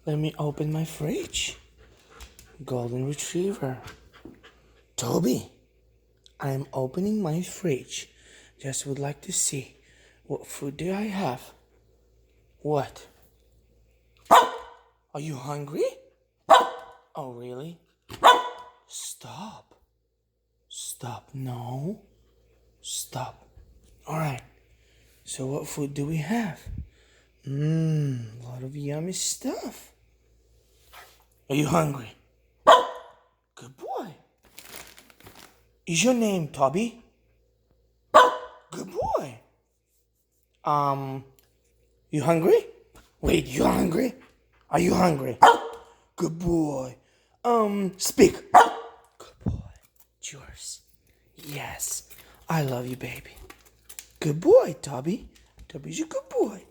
Let me open my fridge. Golden Retriever. Toby, I am opening my fridge. Just would like to see what food do I have. What? Are you hungry? Oh, really? Stop. Stop. No. Stop. All right. So what food do we have? A lot of yummy stuff. Are you hungry? Good boy. Is your name Toby? Good boy. You hungry? Wait, you hungry? Are you hungry? Good boy. Speak. Good boy. It's yours. Yes. I love you, baby. Good boy, Toby. Toby's a good boy.